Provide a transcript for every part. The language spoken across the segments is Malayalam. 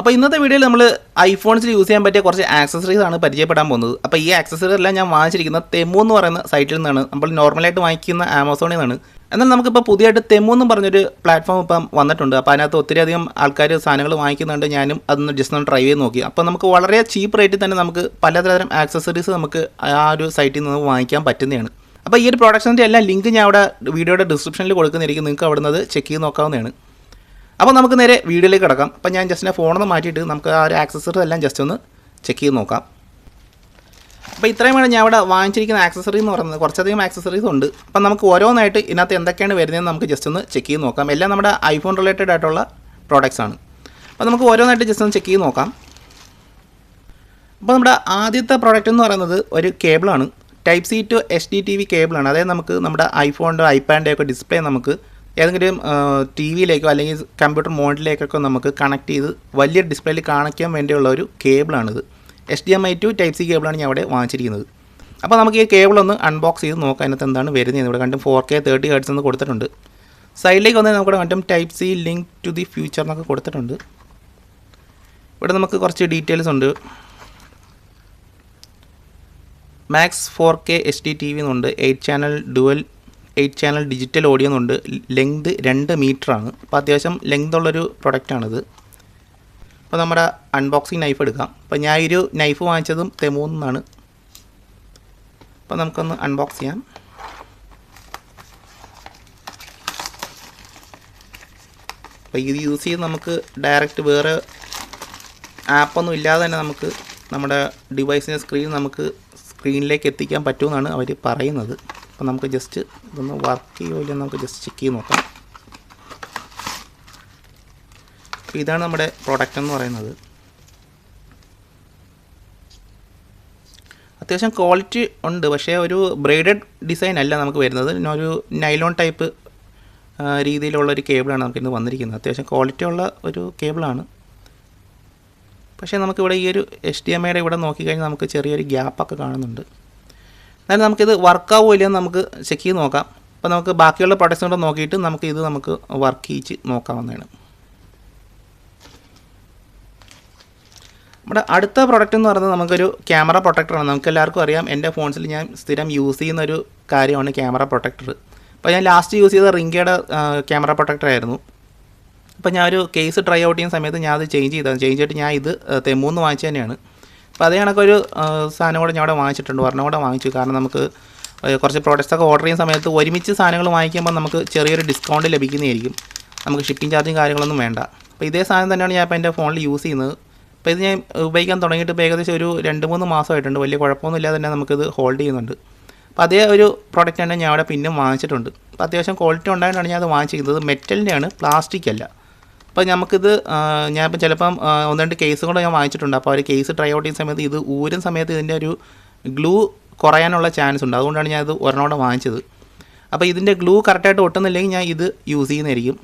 അപ്പോൾ ഇന്നത്തെ വീഡിയോയിൽ നമ്മൾ ഐഫോൺസിൽ യൂസ് ചെയ്യാൻ പറ്റിയ കുറച്ച് ആക്സസറീസ് ആണ് പരിചയപ്പെടാൻ പോകുന്നത്. അപ്പോൾ ഈ ആക്സസറി എല്ലാം ഞാൻ വാങ്ങിച്ചിരിക്കുന്നത് തെമു എന്ന് പറയുന്ന സൈറ്റിൽ നിന്നാണ്. നമ്മൾ നോർമലായിട്ട് വാങ്ങിക്കുന്ന ആമസോണിൽ നിന്നാണ്. എന്നാൽ നമുക്കിപ്പോൾ പുതിയതായിട്ട് തെമു എന്ന് പറഞ്ഞൊരു പ്ലാറ്റ്ഫോം ഇപ്പം വന്നിട്ടുണ്ട്. അപ്പോൾ അതിനകത്ത് ഒത്തിരി അധികം ആൾക്കാർ സാധനങ്ങൾ വാങ്ങിക്കുന്നുണ്ട്. ഞാനും അതൊന്ന് ജസ്റ്റ് ഒന്ന് ട്രൈ ചെയ്ത് നോക്കി. അപ്പോൾ നമുക്ക് വളരെ ചീപ്പ് റേറ്റിൽ തന്നെ നമുക്ക് പലതരം ആക്സസറീസ് നമുക്ക് ആ ഒരു സൈറ്റിൽ നിന്ന് വാങ്ങിക്കാൻ പറ്റുന്നതാണ്. അപ്പോൾ ഈ ഒരു പ്രൊഡക്ഷൻ്റെ എല്ലാം ലിങ്ക് ഞാൻ അവിടെ വീഡിയോയുടെ ഡിസ്ക്രിപ്ഷനിൽ കൊടുക്കുന്നതായിരിക്കും. നിങ്ങൾക്ക് അവിടെ നിന്ന് ചെക്ക് ചെയ്ത് നോക്കാവുന്നതാണ്. അപ്പോൾ നമുക്ക് നേരെ വീഡിയോയിലേക്ക് കിടക്കാം. അപ്പോൾ ഞാൻ ജസ്റ്റ് ഫോണിൽ മാറ്റിയിട്ട് നമുക്ക് ആ ഒരു ആക്സസറി എല്ലാം ജസ്റ്റ് ഒന്ന് ചെക്ക് ചെയ്ത് നോക്കാം. അപ്പോൾ ഇത്രയുമാണ് ഞാൻ ഇവിടെ വാങ്ങിച്ചിരിക്കുന്ന ആക്സസറി എന്ന് പറയുന്നത്. കുറച്ചധികം ആക്സസറീസ് ഉണ്ട്. അപ്പം നമുക്ക് ഓരോന്നായിട്ട് ഇതിനകത്ത് എന്തൊക്കെയാണ് വരുന്നതെന്ന് നമുക്ക് ജസ്റ്റ് ഒന്ന് ചെക്ക് ചെയ്ത് നോക്കാം. എല്ലാം നമ്മുടെ ഐഫോൺ റിലേറ്റഡ് ആയിട്ടുള്ള പ്രോഡക്റ്റ്സ് ആണ്. അപ്പോൾ നമുക്ക് ഓരോന്നായിട്ട് ജസ്റ്റ് ഒന്ന് ചെക്ക് ചെയ്ത് നോക്കാം. അപ്പോൾ നമ്മുടെ ആദ്യത്തെ പ്രോഡക്റ്റ് എന്ന് പറയുന്നത് ഒരു കേബിളാണ്. ടൈപ്പ് സി ടു HDTV കേബിളാണ്. അതായത് നമുക്ക് നമ്മുടെ ഐഫോണിൻ്റെ ഐപാഡിൻ്റെ ഒക്കെ ഡിസ്പ്ലേ നമുക്ക് ഏതെങ്കിലും ടി വിയിലേക്കോ അല്ലെങ്കിൽ കമ്പ്യൂട്ടർ മോണിറ്ററിലേക്കൊക്കെ നമുക്ക് കണക്ട് ചെയ്ത് വലിയ ഡിസ്പ്ലേയിൽ കാണിക്കാൻ വേണ്ടിയുള്ള ഒരു കേബിളാണിത്. HDMI ടു ടൈപ്പ് സി കേബിളാണ് ഞാൻ അവിടെ വാങ്ങിച്ചിരിക്കുന്നത്. അപ്പോൾ നമുക്ക് ഈ കേബിളൊന്ന് അൺബോക്സ് ചെയ്ത് നോക്കാം. അതിനകത്ത് എന്താണ് വരുന്നത്. ഇവിടെ കണ്ടും 4K 30 Hz എന്ന് കൊടുത്തിട്ടുണ്ട്. സൈഡിലേക്ക് വന്നാൽ നമുക്ക് കണ്ടും type C link to the future എന്നൊക്കെ കൊടുത്തിട്ടുണ്ട്. ഇവിടെ നമുക്ക് കുറച്ച് ഡീറ്റെയിൽസ് ഉണ്ട്. മാക്സ് 4K HDTV എന്നുണ്ട്. 8 ചാനൽ ഡിജിറ്റൽ ഓഡിയോ എന്നുണ്ട്. ലെങ്ത് 2 മീറ്ററാണ്. അപ്പോൾ അത്യാവശ്യം ലെങ്ത് ഉള്ളൊരു പ്രൊഡക്റ്റാണിത്. അപ്പോൾ നമ്മുടെ അൺബോക്സിങ് നൈഫ് എടുക്കാം. അപ്പോൾ ഞാൻ ഈ ഒരു നൈഫ് വാങ്ങിച്ചതും തെമൂന്ന് നിന്നാണ്. അപ്പോൾ നമുക്കൊന്ന് അൺബോക്സ് ചെയ്യാം. അപ്പോൾ ഇത് യൂസ് ചെയ്ത് നമുക്ക് ഡയറക്റ്റ് വേറെ ആപ്പൊന്നും ഇല്ലാതെ തന്നെ നമുക്ക് നമ്മുടെ ഡിവൈസിൻ്റെ സ്ക്രീനിലേക്ക് എത്തിക്കാൻ പറ്റുമെന്നാണ് അവർ പറയുന്നത്. അപ്പോൾ നമുക്ക് ജസ്റ്റ് ഇതൊന്ന് വർക്ക് ചെയ്യുമോ ഇല്ലെന്ന് നമുക്ക് ജസ്റ്റ് ചെക്ക് ചെയ്ത് നോക്കാം. അപ്പോൾ ഇതാണ് നമ്മുടെ പ്രോഡക്റ്റ് എന്ന് പറയുന്നത്. അത്യാവശ്യം ക്വാളിറ്റി ഉണ്ട്. പക്ഷേ ഒരു ബ്രൈഡഡ് ഡിസൈൻ അല്ല നമുക്ക് വരുന്നത്. ഒരു നൈലോൺ ടൈപ്പ് രീതിയിലുള്ളൊരു കേബിളാണ് നമുക്കിന്ന് വന്നിരിക്കുന്നത്. അത്യാവശ്യം ക്വാളിറ്റി ഉള്ള ഒരു കേബിളാണ്. പക്ഷേ നമുക്കിവിടെ ഈ ഒരു HDMIയുടെ ഇവിടെ നോക്കിക്കഴിഞ്ഞാൽ നമുക്ക് ചെറിയൊരു ഗ്യാപ്പൊക്കെ കാണുന്നുണ്ട്. എന്നാലും നമുക്കിത് വർക്കാവോ ഇല്ലയെന്ന് നമുക്ക് ചെക്ക് ചെയ്ത് നോക്കാം. അപ്പോൾ നമുക്ക് ബാക്കിയുള്ള പ്രൊഡക്ട്സ് കൂടെ നോക്കിയിട്ട് നമുക്ക് വർക്ക് ചെയ്യിച്ച് നോക്കാവുന്നതാണ്. നമ്മുടെ അടുത്ത പ്രൊഡക്റ്റ് എന്ന് പറയുന്നത് നമുക്കൊരു ക്യാമറ പ്രൊട്ടക്ടറാണ്. നമുക്ക് എല്ലാവർക്കും അറിയാം, എൻ്റെ ഫോൺസിൽ ഞാൻ സ്ഥിരം യൂസ് ചെയ്യുന്നൊരു കാര്യമാണ് ക്യാമറ പ്രൊട്ടക്ടർ. അപ്പോൾ ഞാൻ ലാസ്റ്റ് യൂസ് ചെയ്ത റിംഗയുടെ ക്യാമറ പ്രൊട്ടക്ടറായിരുന്നു. അപ്പോൾ ഞാനൊരു കേസ് ട്രൈ ഔട്ട് ചെയ്യുന്ന സമയത്ത് ഞാൻ അത് ചേഞ്ച് ചെയ്തിട്ട് ഞാൻ ഇത് തെമൂന്ന് വാങ്ങിച്ചു തന്നെയാണ്. അപ്പോൾ അതേ കണക്കൊരു സാധനം കൂടെ ഞാൻ അവിടെ വാങ്ങിച്ചിട്ടുണ്ട്. ഒരെണ്ണം കൂടെ വാങ്ങിച്ചു. കാരണം നമുക്ക് കുറച്ച് പ്രോഡക്റ്റ്സൊക്കെ ഓർഡർ ചെയ്യുന്ന സമയത്ത് ഒരുമിച്ച് സാധനങ്ങൾ വാങ്ങിക്കുമ്പോൾ നമുക്ക് ചെറിയൊരു ഡിസ്കൗണ്ട് ലഭിക്കുന്നതായിരിക്കും. നമുക്ക് ഷിപ്പിംഗ് ചാർജും കാര്യങ്ങളൊന്നും വേണ്ട. അപ്പോൾ ഇതേ സാധനം തന്നെയാണ് ഞാൻ ഇപ്പോൾ എൻ്റെ ഫോണിൽ യൂസ് ചെയ്യുന്നത്. അപ്പോൾ ഇത് ഞാൻ ഉപയോഗിക്കാൻ തുടങ്ങിയിട്ട് ഇപ്പോൾ ഏകദേശം ഒരു 2-3 മാസമായിട്ടുണ്ട്. വലിയ കുഴപ്പമൊന്നും ഇല്ലാതെ തന്നെ നമുക്കിത് ഹോൾഡ് ചെയ്യുന്നുണ്ട്. അപ്പോൾ അതേ ഒരു പ്രോഡക്റ്റ് തന്നെ ഞാൻ അവിടെ പിന്നെ വാങ്ങിച്ചിട്ടുണ്ട്. അപ്പോൾ അത്യാവശ്യം ക്വാളിറ്റി ഉണ്ടായതുകൊണ്ടാണ് ഞാൻ അത് വാങ്ങിച്ചിരിക്കുന്നത്. മെറ്റലിൻ്റെയാണ്, പ്ലാസ്റ്റിക് അല്ല. അപ്പോൾ നമുക്കിത് ഞാനിപ്പോൾ ചിലപ്പം 1-2 കേസ് കൂടെ ഞാൻ വാങ്ങിച്ചിട്ടുണ്ട്. അപ്പോൾ ഒരു കേസ് ട്രൈ ഔട്ട് ചെയ്യുന്ന സമയത്ത് ഇത് ഊരുന്ന സമയത്ത് ഇതിൻ്റെ ഒരു ഗ്ലൂ കുറയാനുള്ള ചാൻസ് ഉണ്ട്. അതുകൊണ്ടാണ് ഞാനിത് ഒരെണ്ണം കൂടെ വാങ്ങിച്ചത്. അപ്പോൾ ഇതിൻ്റെ ഗ്ലൂ കറക്റ്റായിട്ട് ഒട്ടുന്നില്ലെങ്കിൽ ഞാൻ ഇത് യൂസ് ചെയ്യുന്നതായിരിക്കും.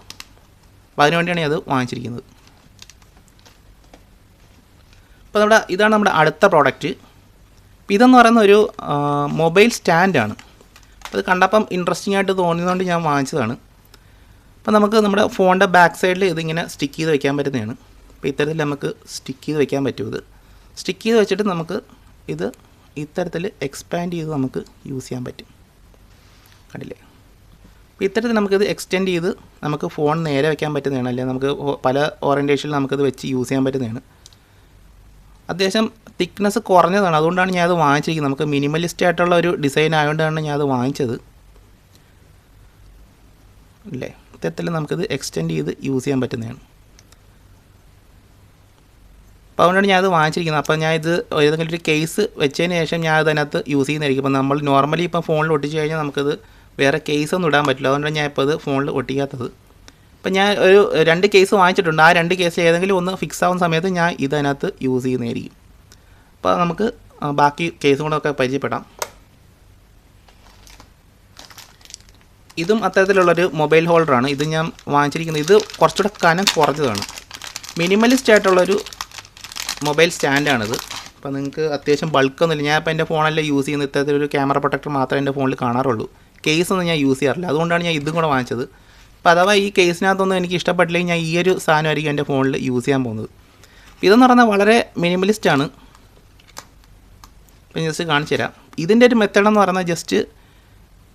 അപ്പോൾ അതിനുവേണ്ടിയാണ് ഞാൻ അത് വാങ്ങിച്ചിരിക്കുന്നത്. അപ്പോൾ ഇതാണ് നമ്മുടെ അടുത്ത പ്രോഡക്റ്റ്. അപ്പോൾ ഇതെന്ന് പറയുന്ന ഒരു മൊബൈൽ സ്റ്റാൻഡാണ്. അത് കണ്ടപ്പം ഇൻട്രസ്റ്റിംഗ് ആയിട്ട് തോന്നിയതുകൊണ്ട് ഞാൻ വാങ്ങിച്ചതാണ്. അപ്പോൾ നമുക്ക് നമ്മുടെ ഫോണിൻ്റെ ബാക്ക് സൈഡിൽ ഇതിങ്ങനെ സ്റ്റിക്ക് ചെയ്ത് വെക്കാൻ പറ്റുന്നതാണ്. അപ്പോൾ ഇത്തരത്തിൽ നമുക്ക് സ്റ്റിക്ക് ചെയ്ത് വെക്കാൻ പറ്റും. ഇത് സ്റ്റിക്ക് ചെയ്ത് വെച്ചിട്ട് നമുക്ക് ഇത് ഇത്തരത്തിൽ എക്സ്പാൻഡ് ചെയ്ത് നമുക്ക് യൂസ് ചെയ്യാൻ പറ്റും. കണ്ടില്ലേ? അപ്പോൾ ഇത്തരത്തിൽ നമുക്കിത് എക്സ്റ്റെൻഡ് ചെയ്ത് നമുക്ക് ഫോൺ നേരെ വെക്കാൻ പറ്റുന്നതാണ്. അല്ലെങ്കിൽ നമുക്ക് പല ഓറിയൻറ്റേഷനിൽ നമുക്കിത് വെച്ച് യൂസ് ചെയ്യാൻ പറ്റുന്നതാണ്. അത്യാവശ്യം തിക്നെസ് കുറഞ്ഞതാണ്. അതുകൊണ്ടാണ് ഞാനത് വാങ്ങിച്ചിരിക്കുന്നത്. നമുക്ക് മിനിമലിസ്റ്റ് ആയിട്ടുള്ള ഒരു ഡിസൈൻ ആയതുകൊണ്ടാണ് ഞാനത് വാങ്ങിച്ചത്. അല്ലേ? ഇത്തരത്തിൽ നമുക്കിത് എക്സ്റ്റെൻഡ് ചെയ്ത് യൂസ് ചെയ്യാൻ പറ്റുന്നതാണ്. അപ്പോൾ അതുകൊണ്ടാണ് ഞാനത് വാങ്ങിച്ചിരിക്കുന്നത്. അപ്പോൾ ഞാനിത് ഏതെങ്കിലും ഒരു കേസ് വെച്ചതിന് ശേഷം ഞാൻ അതിനകത്ത് യൂസ് ചെയ്യുന്നതായിരിക്കും. ഇപ്പോൾ നമ്മൾ നോർമലി ഇപ്പോൾ ഫോണിൽ ഒട്ടിച്ച് കഴിഞ്ഞാൽ നമുക്കത് വേറെ കേസൊന്നും ഇടാൻ പറ്റില്ല. അതുകൊണ്ടാണ് ഞാൻ ഇപ്പോൾ ഇത് ഫോണിൽ ഒട്ടിക്കാത്തത്. അപ്പോൾ ഞാൻ ഒരു 2 കേസ് വാങ്ങിച്ചിട്ടുണ്ട്. ആ 2 കേസിൽ ഏതെങ്കിലും ഒന്ന് ഫിക്സ് ആവുന്ന സമയത്ത് ഞാൻ ഇതിനകത്ത് യൂസ് ചെയ്യുന്നതായിരിക്കും. അപ്പോൾ നമുക്ക് ബാക്കി കേസും കൂടെ ഒക്കെ പരിചയപ്പെടാം. ഇതും അത്തരത്തിലുള്ളൊരു മൊബൈൽ ഹോൾഡറാണ്. ഇത് ഞാൻ വാങ്ങിച്ചിരിക്കുന്നത്. ഇത് കുറച്ചുകൂടെ കനം കുറഞ്ഞതാണ്. മിനിമലിസ്റ്റ് ആയിട്ടുള്ളൊരു മൊബൈൽ സ്റ്റാൻഡാണിത്. അപ്പോൾ നിങ്ങൾക്ക് അത്യാവശ്യം ബൾക്കൊന്നുമില്ല. ഞാൻ ഇപ്പോൾ എൻ്റെ ഫോണല്ലേ യൂസ് ചെയ്യുന്നത്. ഇത്തരത്തിലൊരു ക്യാമറ പ്രൊട്ടക്ടർ മാത്രമേ എൻ്റെ ഫോണിൽ കാണാറുള്ളൂ. കേസൊന്നും ഞാൻ യൂസ് ചെയ്യാറില്ല. അതുകൊണ്ടാണ് ഞാൻ ഇതും കൂടെ വാങ്ങിച്ചത്. അപ്പോൾ അഥവാ ഈ കേസിനകത്തൊന്നും എനിക്ക് ഇഷ്ടപ്പെട്ടില്ലെങ്കിൽ ഞാൻ ഈ ഒരു സാധനമായിരിക്കും എൻ്റെ ഫോണിൽ യൂസ് ചെയ്യാൻ പോകുന്നത്. ഇതെന്ന് പറഞ്ഞാൽ വളരെ മിനിമലിസ്റ്റാണ്. ഇപ്പം ജസ്റ്റ് കാണിച്ചു തരാം. ഇതിൻ്റെ ഒരു മെത്തേഡെന്ന് പറഞ്ഞാൽ ജസ്റ്റ്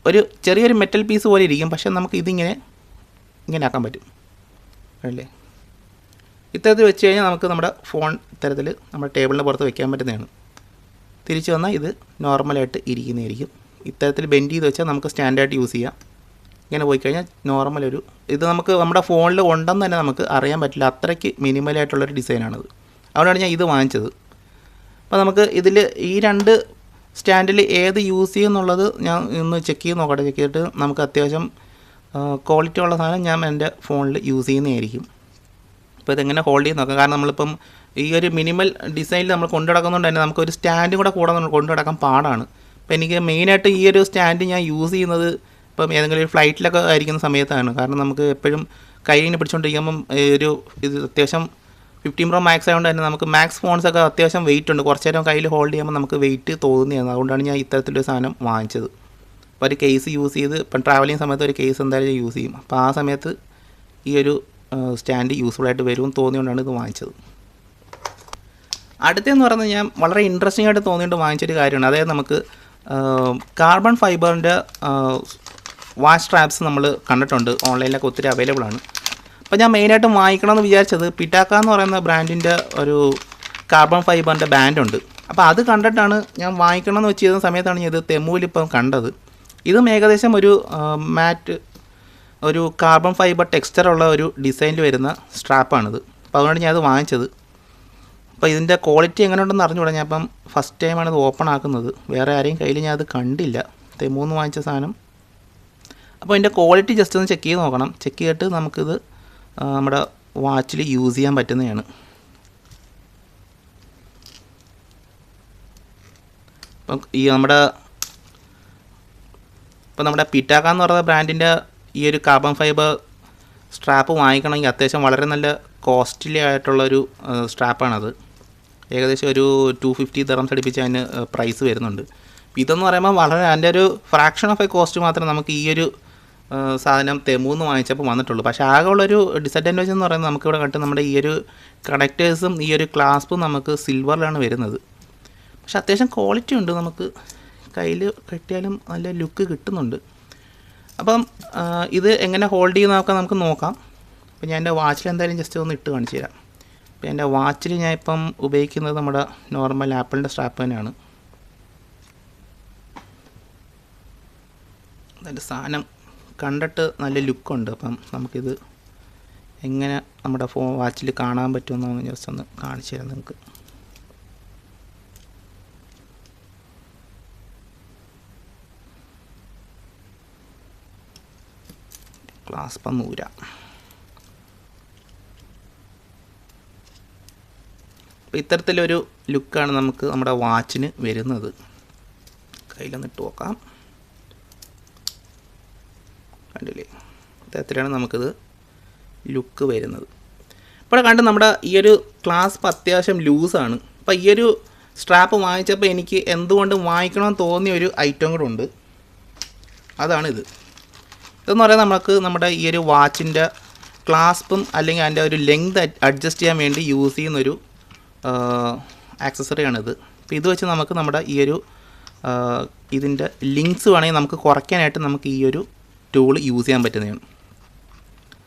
ഒരു ചെറിയൊരു മെറ്റൽ പീസ് പോലെ ഇരിക്കും, പക്ഷേ നമുക്ക് ഇങ്ങനെ ആക്കാൻ പറ്റും അല്ലേ. ഇത്തരത്തിൽ വെച്ച് കഴിഞ്ഞാൽ നമുക്ക് നമ്മുടെ ഫോൺ ഇത്തരത്തിൽ നമ്മുടെ ടേബിളിന് പുറത്ത് വെക്കാൻ പറ്റുന്നതാണ്. തിരിച്ചു വന്നാൽ ഇത് നോർമലായിട്ട് ഇരിക്കുന്നതായിരിക്കും. ഇത്തരത്തിൽ ബെൻഡ് ചെയ്ത് വെച്ചാൽ നമുക്ക് സ്റ്റാൻഡായിട്ട് യൂസ് ചെയ്യാം. ഇങ്ങനെ പോയി കഴിഞ്ഞാൽ ഇത് നമുക്ക് നമ്മുടെ ഫോണിൽ ഉണ്ടെന്ന് തന്നെ നമുക്ക് അറിയാൻ പറ്റില്ല, അത്രയ്ക്ക് മിനിമലായിട്ടുള്ളൊരു ഡിസൈനാണിത്. അതുകൊണ്ടാണ് ഞാൻ ഇത് വാങ്ങിച്ചത്. അപ്പോൾ നമുക്ക് ഇതിൽ ഈ 2 സ്റ്റാൻഡിൽ ഏത് യൂസ് ചെയ്യുമെന്നുള്ളത് ഞാൻ ഒന്ന് ചെക്ക് ചെയ്ത് നോക്കട്ടെ. ചെക്ക് ചെയ്തിട്ട് നമുക്ക് അത്യാവശ്യം ക്വാളിറ്റി ഉള്ള സാധനം ഞാൻ എൻ്റെ ഫോണിൽ യൂസ് ചെയ്യുന്നതായിരിക്കും. അപ്പോൾ ഇതെങ്ങനെ ഹോൾഡ് ചെയ്ത് നോക്കാം. കാരണം നമ്മളിപ്പം ഈ ഒരു മിനിമൽ ഡിസൈനിൽ നമ്മൾ കൊണ്ടു നടക്കുന്നതുകൊണ്ട് തന്നെ നമുക്കൊരു സ്റ്റാൻഡും കൂടെ കൊണ്ടു നടക്കാൻ പാടാണ്. അപ്പോൾ എനിക്ക് മെയിനായിട്ട് ഈ ഒരു സ്റ്റാൻഡ് ഞാൻ യൂസ് ചെയ്യുന്നത് ഇപ്പം ഏതെങ്കിലും ഒരു ഫ്ലൈറ്റിലൊക്കെ ആയിരിക്കുന്ന സമയത്താണ്. കാരണം നമുക്ക് എപ്പോഴും കയ്യിനെ പിടിച്ചുകൊണ്ടിരിക്കുമ്പം ഇത് അത്യാവശ്യം 15 Pro Max ആയതുകൊണ്ട് തന്നെ നമുക്ക് മാക്സ് ഫോൺസൊക്കെ അത്യാവശ്യം വെയിറ്റ് ഉണ്ട്. കുറച്ച് നേരം കയ്യിൽ ഹോൾഡ് ചെയ്യുമ്പോൾ നമുക്ക് വെയിറ്റ് തോന്നുന്നതാണ്. അതുകൊണ്ടാണ് ഞാൻ ഇത്തരത്തിലൊരു സാധനം വാങ്ങിച്ചത്. അപ്പോൾ ഒരു കേസ് യൂസ് ചെയ്ത് ഇപ്പം ട്രാവലിംഗ് സമയത്ത് ഒരു കേസ് എന്തായാലും യൂസ് ചെയ്യും. അപ്പോൾ ആ സമയത്ത് ഈ ഒരു സ്റ്റാൻഡ് യൂസ്ഫുള്ളായിട്ട് വരുമെന്ന് തോന്നിയുകൊണ്ടാണ് ഇത് വാങ്ങിച്ചത്. അടുത്തെന്ന് പറഞ്ഞാൽ ഞാൻ വളരെ ഇൻട്രസ്റ്റിംഗ് ആയിട്ട് തോന്നിയിട്ട് വാങ്ങിച്ചൊരു കാര്യമാണ്. അതായത് നമുക്ക് കാർബൺ ഫൈബറിൻ്റെ വാച്ച് സ്ട്രാപ്സ് നമ്മൾ കണ്ടിട്ടുണ്ട്, ഓൺലൈനിലൊക്കെ ഒത്തിരി അവൈലബിൾ ആണ്. അപ്പോൾ ഞാൻ മെയിനായിട്ട് വാങ്ങിക്കണമെന്ന് വിചാരിച്ചത് പിറ്റാക്ക എന്ന് പറയുന്ന ബ്രാൻഡിൻ്റെ ഒരു കാർബൺ ഫൈബറിൻ്റെ ബാൻഡുണ്ട്. അപ്പോൾ അത് കണ്ടിട്ടാണ് ഞാൻ വാങ്ങിക്കണമെന്ന് വെച്ച് ചെയ്ത സമയത്താണ് ഞാൻ ഇത് തെമ്മുവിലിപ്പം കണ്ടത്. ഇതും ഏകദേശം ഒരു കാർബൺ ഫൈബർ ടെക്സ്ചറുള്ള ഒരു ഡിസൈനിൽ വരുന്ന സ്ട്രാപ്പാണിത്. അപ്പോൾ അതുകൊണ്ട് ഞാൻ അത് വാങ്ങിച്ചത്. അപ്പോൾ ഇതിൻ്റെ ക്വാളിറ്റി എങ്ങനെ ഉണ്ടെന്ന് അറിഞ്ഞുകൂടാ. ഞാൻ ഇപ്പം ഫസ്റ്റ് ടൈമാണ് ഇത് ഓപ്പൺ ആക്കുന്നത്. വേറെ ആരെയും കയ്യിൽ ഞാൻ അത് കണ്ടില്ല, തെമ്മൂന്ന് വാങ്ങിച്ച സാധനം. അപ്പോൾ ഇതിൻ്റെ ക്വാളിറ്റി ജസ്റ്റ് ഒന്ന് ചെക്ക് ചെയ്ത് നോക്കണം. ചെക്ക് ചെയ്തിട്ട് നമുക്കിത് നമ്മുടെ വാച്ചിൽ യൂസ് ചെയ്യാൻ പറ്റുന്നതാണ്. ഇപ്പം നമ്മുടെ പിറ്റാക്ക എന്ന് പറയുന്ന ബ്രാൻഡിൻ്റെ ഈ ഒരു കാർബൺ ഫൈബർ സ്ട്രാപ്പ് വാങ്ങിക്കണമെങ്കിൽ അത്യാവശ്യം വളരെ നല്ല കോസ്റ്റ്ലി ആയിട്ടുള്ളൊരു സ്ട്രാപ്പാണത്. ഏകദേശം ഒരു 250 dirhams അടുപ്പിച്ച് അതിന് പ്രൈസ് വരുന്നുണ്ട്. ഇതെന്ന് പറയുമ്പോൾ വളരെ അതിൻ്റെ ഒരു ഫ്രാക്ഷൻ ഓഫ് എ കോസ്റ്റ് മാത്രമേ നമുക്ക് ഈ ഒരു സാധനം തെമ്മൂന്ന് വാങ്ങിച്ചപ്പോൾ വന്നിട്ടുള്ളൂ. പക്ഷേ ആകെയുള്ളൊരു ഡിസഡ്വാൻറ്റേജ് എന്ന് പറയുന്നത് നമുക്കിവിടെ കണ്ട് നമ്മുടെ ഈ ഒരു കണക്റ്റേഴ്സും ഈ ഒരു ക്ലാസ്പും നമുക്ക് സിൽവറിലാണ് വരുന്നത്. പക്ഷേ അത്യാവശ്യം ക്വാളിറ്റി ഉണ്ട്, നമുക്ക് കയ്യിൽ കെട്ടിയാലും നല്ല ലുക്ക് കിട്ടുന്നുണ്ട്. അപ്പം ഇത് എങ്ങനെ ഹോൾഡ് ചെയ്യുന്നതൊക്കെ നമുക്ക് നോക്കാം. അപ്പോൾ ഞാൻ എൻ്റെ വാച്ചിൽ എന്തായാലും ജസ്റ്റ് ഒന്ന് ഇട്ട് കാണിച്ചു തരാം. അപ്പോൾ എൻ്റെ വാച്ചിൽ ഞാൻ ഇപ്പം ഉപയോഗിക്കുന്നത് നമ്മുടെ നോർമൽ ആപ്പിളിൻ്റെ സ്ട്രാപ്പ് തന്നെയാണ്. അതിൻ്റെ സാധനം കണ്ടിട്ട് നല്ല ലുക്കുണ്ട്. അപ്പം നമുക്കിത് എങ്ങനെ നമ്മുടെ വാച്ചിൽ കാണാൻ പറ്റുമെന്ന് ജസ്റ്റ് ഒന്ന് കാണിച്ചു തരാം നിങ്ങൾക്ക്. ക്ലാസ്പ് നൂര. അപ്പോൾ ഇത്തരത്തിലൊരു ലുക്കാണ് നമുക്ക് നമ്മുടെ വാച്ചിന് വരുന്നത്. കയ്യിലൊന്നിട്ട് നോക്കാം, കണ്ടില്ലേ? ഇത്തരത്തിലാണ് നമുക്കിത് ലുക്ക് വരുന്നത്. ഇപ്പോൾ കണ്ട് നമ്മുടെ ഈ ഒരു ക്ലാസ്പ് അത്യാവശ്യം ലൂസാണ്. അപ്പോൾ ഈ ഒരു സ്ട്രാപ്പ് വാങ്ങിച്ചപ്പോൾ എനിക്ക് എന്തുകൊണ്ടും വാങ്ങിക്കണമെന്ന് തോന്നിയ ഒരു ഐറ്റം കൂടെ ഉണ്ട്. അതാണിത്. ഇതെന്ന് പറയുന്നത് നമുക്ക് നമ്മുടെ ഈ ഒരു വാച്ചിൻ്റെ ക്ലാസ്പും അല്ലെങ്കിൽ അതിൻ്റെ ഒരു ലെങ്ത് അഡ്ജസ്റ്റ് ചെയ്യാൻ വേണ്ടി യൂസ് ചെയ്യുന്നൊരു ആക്സസറിയാണിത്. അപ്പോൾ ഇത് വെച്ച് നമുക്ക് നമ്മുടെ ഈ ഒരു ഇതിൻ്റെ ലിങ്ക്സ് വേണമെങ്കിൽ നമുക്ക് കുറയ്ക്കാനായിട്ട് നമുക്ക് ഈ ഒരു ടൂൾ യൂസ് ചെയ്യാൻ പറ്റുന്നതാണ്.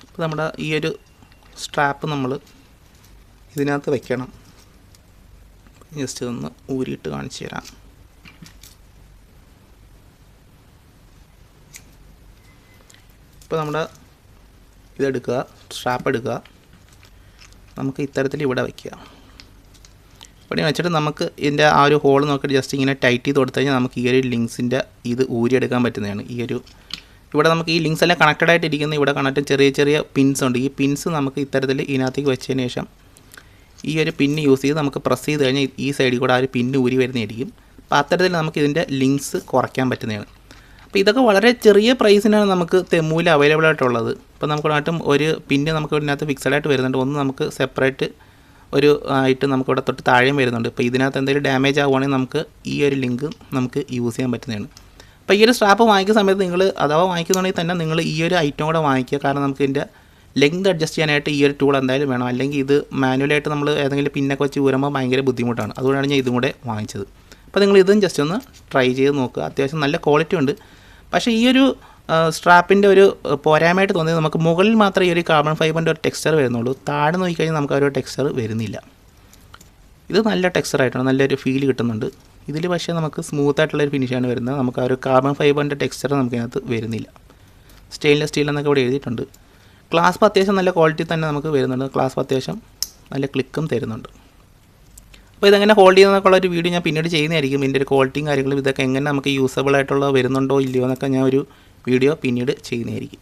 അപ്പോൾ നമ്മുടെ ഈ ഒരു സ്ട്രാപ്പ് നമ്മൾ ഇതിനകത്ത് വെക്കണം. ജസ്റ്റ് ഒന്ന് ഊരിയിട്ട് കാണിച്ചു തരാം. ഇപ്പോൾ നമ്മുടെ ഇതെടുക്കുക, സ്ട്രാപ്പ് എടുക്കുക, നമുക്ക് ഇത്തരത്തിൽ ഇവിടെ വയ്ക്കുക. ഇവിടെ വെച്ചിട്ട് നമുക്ക് ഇതിൻ്റെ ആ ഒരു ഹോൾ നോക്കിയിട്ട് ജസ്റ്റ് ഇങ്ങനെ ടൈറ്റ് ചെയ്ത് കൊടുത്തു കഴിഞ്ഞാൽ നമുക്ക് ഈ ഒരു ലിങ്ക്സിൻ്റെ ഇത് ഊരിയെടുക്കാൻ പറ്റുന്നതാണ്. ഇവിടെ നമുക്ക് ഈ ലിങ്ക്സ് എല്ലാം കണക്റ്റഡ് ആയിട്ടിരിക്കുന്ന ഇവിടെ കണക്റ്റ് ചെറിയ ചെറിയ പിൻസ് ഉണ്ട്. ഈ പിൻസ് നമുക്ക് ഇത്തരത്തിൽ ഇതിനകത്തേക്ക് വെച്ചതിന് ശേഷം ഈ ഒരു പിന്ന് യൂസ് ചെയ്ത് നമുക്ക് പ്രസ് ചെയ്ത് കഴിഞ്ഞാൽ ഈ സൈഡിൽ കൂടെ ആ ഒരു പിന്ന് ഊരി വരുന്നതായിരിക്കും. അപ്പോൾ അത്തരത്തിൽ നമുക്ക് ഇതിൻ്റെ ലിങ്ക്സ് കുറയ്ക്കാൻ പറ്റുന്നതാണ്. അപ്പോൾ ഇതൊക്കെ വളരെ ചെറിയ പ്രൈസിനാണ് നമുക്ക് തെമ്മൂല് അവൈലബിൾ ആയിട്ടുള്ളത്. ഇപ്പോൾ നമുക്ക് നാട്ടും ഒരു പിന്ന് നമുക്ക് ഇതിനകത്ത് ഫിക്സഡായിട്ട് വരുന്നുണ്ട്, ഒന്ന് നമുക്ക് സെപ്പറേറ്റ് ഒരു ആയിട്ട് നമുക്കിവിടെ തൊട്ട് താഴെയും വരുന്നുണ്ട്. ഇപ്പോൾ ഇതിനകത്ത് എന്തെങ്കിലും ഡാമേജ് ആവുകയാണെങ്കിൽ നമുക്ക് ഈ ഒരു ലിങ്ക് നമുക്ക് യൂസ് ചെയ്യാൻ പറ്റുന്നതാണ്. അപ്പോൾ ഈ ഒരു സ്ട്രാപ്പ് വാങ്ങിക്കുന്ന സമയത്ത് നിങ്ങൾ അഥവാ വാങ്ങിക്കുന്നുണ്ടെങ്കിൽ തന്നെ നിങ്ങൾ ഈ ഒരു ഐറ്റം കൂടെ വാങ്ങിക്കുക. കാരണം നമുക്ക് ഇതിൻ്റെ ലെങ്ത് അഡ്ജസ്റ്റ് ചെയ്യാനായിട്ട് ഈ ഒരു ടൂൾ എന്തായാലും വേണം, അല്ലെങ്കിൽ ഇത് മാനുവലായിട്ട് നമ്മൾ ഏതെങ്കിലും പിന്നൊക്കെ വെച്ച് ഊരുമ്പോൾ ഭയങ്കര ബുദ്ധിമുട്ടാണ്. അതുകൊണ്ടാണ് ഞാൻ ഇതും കൂടെ വാങ്ങിച്ചത്. അപ്പോൾ നിങ്ങൾ ഇതും ജസ്റ്റ് ഒന്ന് ട്രൈ ചെയ്ത് നോക്കുക. അത്യാവശ്യം നല്ല ക്വാളിറ്റി ഉണ്ട്. പക്ഷേ ഈ ഒരു സ്ട്രാപ്പിൻ്റെ ഒരു പോരായ്മയായിട്ട് തോന്നിയത് നമുക്ക് മുകളിൽ മാത്രമേ ഈ ഒരു കാർബൺ ഫൈബറിൻ്റെ ഒരു ടെക്സ്ചർ വരുന്നുള്ളൂ. താഴെ നോക്കിക്കഴിഞ്ഞാൽ നമുക്ക് ആ ഒരു ടെക്സ്ചർ വരുന്നില്ല. ഇത് നല്ല ടെക്സ്ചറായിട്ടാണ്, നല്ലൊരു ഫീൽ കിട്ടുന്നുണ്ട്. ഇതിൽ പക്ഷേ നമുക്ക് സ്മൂത്തായിട്ടുള്ളൊരു ഫിനിഷാണ് വരുന്നത്. നമുക്ക് ആ ഒരു കാർബൺ ഫൈബറിൻ്റെ ടെക്സ്ചർ നമുക്കതിനകത്ത് വരുന്നില്ല. സ്റ്റെയിൻലെസ് സ്റ്റീൽ എന്നൊക്കെ ഇവിടെ എഴുതിയിട്ടുണ്ട്. ക്ലാസ്പ് അത്യാവശ്യം നല്ല ക്വാളിറ്റി തന്നെ നമുക്ക് വരുന്നുണ്ട്. ക്ലാസ്പ് അത്യാവശ്യം നല്ല ക്ലിക്കും തരുന്നുണ്ട്. അപ്പോൾ ഇതെങ്ങനെ ഹോൾഡ് ചെയ്യുന്നതൊക്കെ ഉള്ളൊരു വീഡിയോ ഞാൻ പിന്നീട് ചെയ്യുന്നതായിരിക്കും. ഇതിൻ്റെ ഒരു ക്വാളിറ്റിയും കാര്യങ്ങളും ഇതൊക്കെ എങ്ങനെ നമുക്ക് യൂസബിൾ ആയിട്ടുള്ള വരുന്നുണ്ടോ ഇല്ലയോ എന്നൊക്കെ ഞാൻ ഒരു വീഡിയോ പിന്നീട് ചെയ്യുന്നതായിരിക്കും.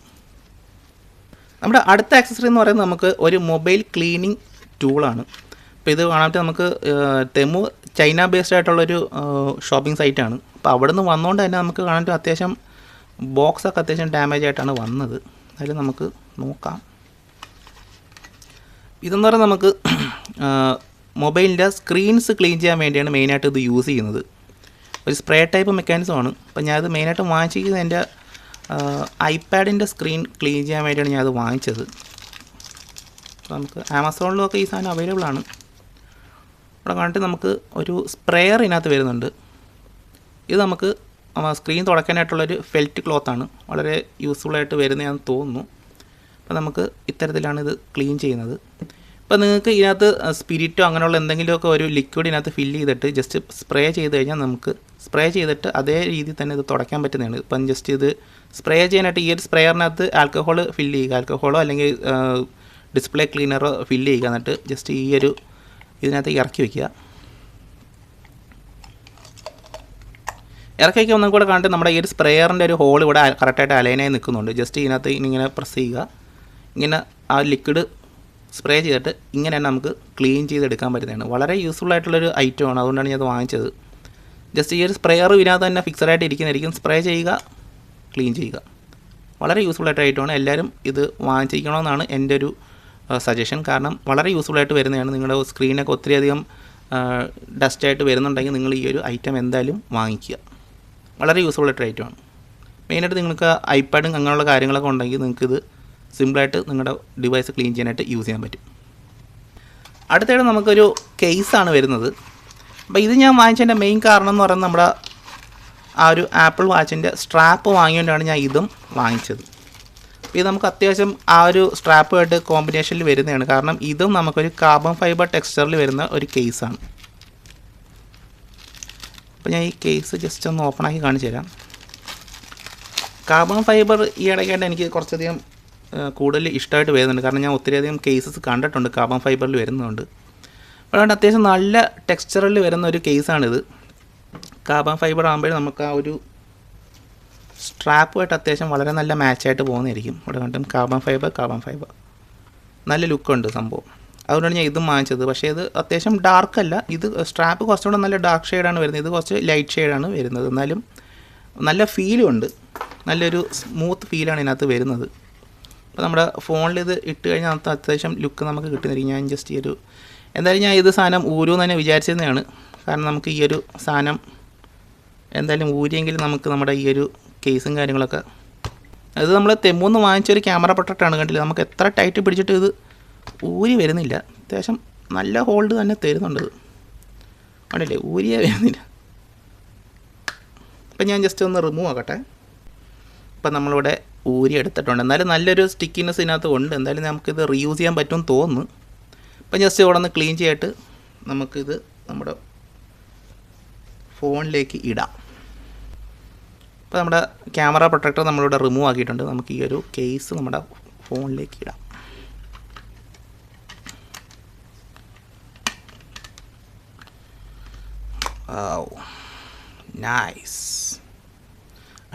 നമ്മുടെ അടുത്ത ആക്സസറി എന്ന് പറയുന്നത് നമുക്ക് ഒരു മൊബൈൽ ക്ലീനിങ് ടൂളാണ്. അപ്പോൾ ഇത് കാണാനായിട്ട് നമുക്ക് തെമു ചൈന ബേസ്ഡ് ആയിട്ടുള്ളൊരു ഷോപ്പിംഗ് സൈറ്റാണ്. അപ്പോൾ അവിടെ നിന്ന് വന്നുകൊണ്ട് തന്നെ നമുക്ക് കാണാനായിട്ട് അത്യാവശ്യം ബോക്സൊക്കെ അത്യാവശ്യം ഡാമേജ് ആയിട്ടാണ് വന്നത്. അതിൽ നമുക്ക് നോക്കാം. ഇതെന്ന് പറഞ്ഞാൽ നമുക്ക് മൊബൈലിൻ്റെ സ്ക്രീൻസ് ക്ലീൻ ചെയ്യാൻ വേണ്ടിയാണ് മെയിനായിട്ട് ഇത് യൂസ് ചെയ്യുന്നത്. ഒരു സ്പ്രേ ടൈപ്പ് മെക്കാനിസമാണ്. അപ്പോൾ ഞാനത് മെയിനായിട്ട് വാങ്ങിച്ചിരിക്കുന്നത് എൻ്റെ ഐപാഡിൻ്റെ സ്ക്രീൻ ക്ലീൻ ചെയ്യാൻ വേണ്ടിയാണ് ഞാനത് വാങ്ങിച്ചത്. നമുക്ക് ആമസോണിലൊക്കെ ഈ സാധനം അവൈലബിൾ ആണ്. ഇവിടെ കണ്ടിട്ട് നമുക്ക് ഒരു സ്പ്രെയർ ഇതിനകത്ത് വരുന്നുണ്ട്. ഇത് നമുക്ക് സ്ക്രീൻ തുടയ്ക്കാനായിട്ടുള്ളൊരു ഫെൽറ്റ് ക്ലോത്താണ്. വളരെ യൂസ്ഫുള്ളായിട്ട് വരുന്നതാണെന്ന് തോന്നുന്നു. അപ്പോൾ നമുക്ക് ഇത്തരത്തിലാണ് ഇത് ക്ലീൻ ചെയ്യുന്നത്. ഇപ്പോൾ നിങ്ങൾക്ക് ഇതിനകത്ത് സ്പിരിറ്റോ അങ്ങനെയുള്ള എന്തെങ്കിലുമൊക്കെ ഒരു ലിക്വിഡ് ഇതിനകത്ത് ഫില്ല് ചെയ്തിട്ട് ജസ്റ്റ് സ്പ്രേ ചെയ്ത് കഴിഞ്ഞാൽ നമുക്ക് സ്പ്രേ ചെയ്തിട്ട് അതേ രീതിയിൽ തന്നെ ഇത് തുടയ്ക്കാൻ പറ്റുന്നതാണ്. ഇപ്പം ജസ്റ്റ് ഇത് സ്പ്രേ ചെയ്യാനായിട്ട് ഈ ഒരു സ്പ്രേയറിനകത്ത് ആൽക്കഹോൾ ഫില്ല് ചെയ്യുക, ആൽക്കഹോളോ അല്ലെങ്കിൽ ഡിസ്പ്ലേ ക്ലീനറോ ഫില്ല് ചെയ്യുക. എന്നിട്ട് ജസ്റ്റ് ഈ ഒരു ഇതിനകത്ത് ഇറക്കി വയ്ക്കുക. ഇറക്കി വയ്ക്കുമ്പോൾ നമുക്ക് കൂടെ കണ്ടിട്ട് നമ്മുടെ ഈ ഒരു സ്പ്രേയറിൻ്റെ ഒരു ഹോൾ ഇവിടെ കറക്റ്റായിട്ട് അലൈനായി നിൽക്കുന്നുണ്ട്. ജസ്റ്റ് ഇതിനകത്ത് ഇങ്ങനെ പ്രസ് ചെയ്യുക. ഇങ്ങനെ ആ ലിക്വിഡ് സ്പ്രേ ചെയ്തിട്ട് ഇങ്ങനെ തന്നെ നമുക്ക് ക്ലീൻ ചെയ്തെടുക്കാൻ പറ്റുന്നതാണ്. വളരെ യൂസ്ഫുൾ ആയിട്ടുള്ളൊരു ഐറ്റമാണ്. അതുകൊണ്ടാണ് ഞാൻ അത് വാങ്ങിച്ചത്. ജസ്റ്റ് ഈ ഒരു സ്പ്രേയർ ഇതിനകത്ത് തന്നെ ഫിക്സഡായിട്ട് ഇരിക്കുന്നതായിരിക്കും. സ്പ്രേ ചെയ്യുക, ക്ലീൻ ചെയ്യുക. വളരെ യൂസ്ഫുൾ ആയിട്ട് ഐറ്റമാണ്. എല്ലാവരും ഇത് വാങ്ങിച്ചിരിക്കണമെന്നാണ് എൻ്റെ ഒരു സജഷൻ. കാരണം വളരെ യൂസ്ഫുൾ ആയിട്ട് വരുന്നതാണ്. നിങ്ങളുടെ സ്ക്രീനൊക്കെ ഒത്തിരിയധികം ഡസ്റ്റായിട്ട് വരുന്നുണ്ടെങ്കിൽ നിങ്ങൾ ഈ ഒരു ഐറ്റം എന്തായാലും വാങ്ങിക്കുക. വളരെ യൂസ്ഫുൾ ആയിട്ട് ഐറ്റമാണ്. മെയിനായിട്ട് നിങ്ങൾക്ക് ഐപാഡും അങ്ങനെയുള്ള കാര്യങ്ങളൊക്കെ ഉണ്ടെങ്കിൽ നിങ്ങൾക്കിത് സിമ്പിളായിട്ട് നിങ്ങളുടെ ഡിവൈസ് ക്ലീൻ ചെയ്യാനായിട്ട് യൂസ് ചെയ്യാൻ പറ്റും. അടുത്തായിട്ട് നമുക്കൊരു കേസാണ് വരുന്നത്. അപ്പോൾ ഇത് ഞാൻ വാങ്ങിച്ചതിൻ്റെ മെയിൻ കാരണം എന്ന് പറയുന്നത് നമ്മുടെ ആ ഒരു ആപ്പിൾ വാച്ചിൻ്റെ സ്ട്രാപ്പ് വാങ്ങിയോണ്ടാണ് ഞാൻ ഇതും വാങ്ങിച്ചത്. അപ്പോൾ ഇത് നമുക്ക് അത്യാവശ്യം ആ ഒരു സ്ട്രാപ്പുമായിട്ട് കോമ്പിനേഷനിൽ വരുന്നതാണ്. കാരണം ഇതും നമുക്കൊരു കാർബൺ ഫൈബർ ടെക്സ്ചറിൽ വരുന്ന ഒരു കേസാണ്. അപ്പോൾ ഞാൻ ഈ കേസ് ജസ്റ്റ് ഒന്ന് ഓപ്പണാക്കി കാണിച്ചു തരാം. കാർബൺ ഫൈബർ ഈ ഇടയ്ക്കായിട്ട് എനിക്ക് കുറച്ചധികം കൂടുതൽ ഇഷ്ടമായിട്ട് വരുന്നുണ്ട്. കാരണം ഞാൻ ഒത്തിരിയധികം കേസസ് കണ്ടിട്ടുണ്ട് കാർബൺ ഫൈബറിൽ വരുന്നുണ്ട്. അതുകൊണ്ട് അത്യാവശ്യം നല്ല ടെക്സ്ചറിൽ വരുന്ന ഒരു കേസാണിത്. കാർബൺ ഫൈബർ ആകുമ്പോൾ നമുക്ക് ആ ഒരു സ്ട്രാപ്പുമായിട്ട് അത്യാവശ്യം വളരെ നല്ല മാച്ചായിട്ട് പോകുന്നതായിരിക്കും. ഇവിടെ കണ്ടും കാർബൺ ഫൈബർ നല്ല ലുക്കുണ്ട് സംഭവം. അതുകൊണ്ടാണ് ഞാൻ ഇതും വാങ്ങിച്ചത്. പക്ഷേ ഇത് അത്യാവശ്യം ഡാർക്കല്ല. ഇത് സ്ട്രാപ്പ് കുറച്ചുകൂടെ നല്ല ഡാർക്ക് ഷെയ്ഡാണ് വരുന്നത്. ഇത് കുറച്ച് ലൈറ്റ് ഷെയ്ഡാണ് വരുന്നത്. എന്നാലും നല്ല ഫീലും ഉണ്ട്. നല്ലൊരു സ്മൂത്ത് ഫീലാണ് ഇതിനകത്ത് വരുന്നത്. അപ്പോൾ നമ്മുടെ ഫോണിൽ ഇത് ഇട്ട് കഴിഞ്ഞാൽ നമുക്ക് അത്യാവശ്യം ലുക്ക് നമുക്ക് കിട്ടുന്നില്ല. ഞാൻ ജസ്റ്റ് ഈ ഒരു എന്തായാലും ഞാൻ ഇത് സാധനം ഊരുമെന്ന് തന്നെ വിചാരിച്ചിരുന്നതാണ്. കാരണം നമുക്ക് ഈ ഒരു സാധനം എന്തായാലും ഊരിയെങ്കിൽ നമുക്ക് നമ്മുടെ ഈ ഒരു കേസും കാര്യങ്ങളൊക്കെ അത് നമ്മൾ തെമ്മൂന്ന് വാങ്ങിച്ചൊരു ക്യാമറ പ്രൊട്ടക്റ്റാണ്. കണ്ടില്ല, നമുക്ക് എത്ര ടൈറ്റ് പിടിച്ചിട്ട് ഇത് ഊരി വരുന്നില്ല. അത്യാവശ്യം നല്ല ഹോൾഡ് തന്നെ തരുന്നുണ്ട്. കണ്ടില്ലേ, ഊരിയേ വരുന്നില്ല. അപ്പം ഞാൻ ജസ്റ്റ് ഒന്ന് റിമൂവ് ആക്കട്ടെ. ഇപ്പം നമ്മളിവിടെ ഊരി എടുത്തിട്ടുണ്ട്. എന്നാലും നല്ലൊരു സ്റ്റിക്കിനെസ് ഇതിനകത്ത് ഉണ്ട്. എന്തായാലും നമുക്കിത് റീയൂസ് ചെയ്യാൻ പറ്റുമെന്ന് തോന്നുന്നു. അപ്പം ജസ്റ്റ് ഇവിടെ ഒന്ന് ക്ലീൻ ചെയ്തിട്ട് നമുക്കിത് നമ്മുടെ ഫോണിലേക്ക് ഇടാം. അപ്പോൾ നമ്മുടെ ക്യാമറ പ്രൊട്ടക്ടർ നമ്മളിവിടെ റിമൂവ് ആക്കിയിട്ടുണ്ട്. നമുക്ക് ഈ ഒരു കേസ് നമ്മുടെ ഫോണിലേക്ക് ഇടാം. നൈസ്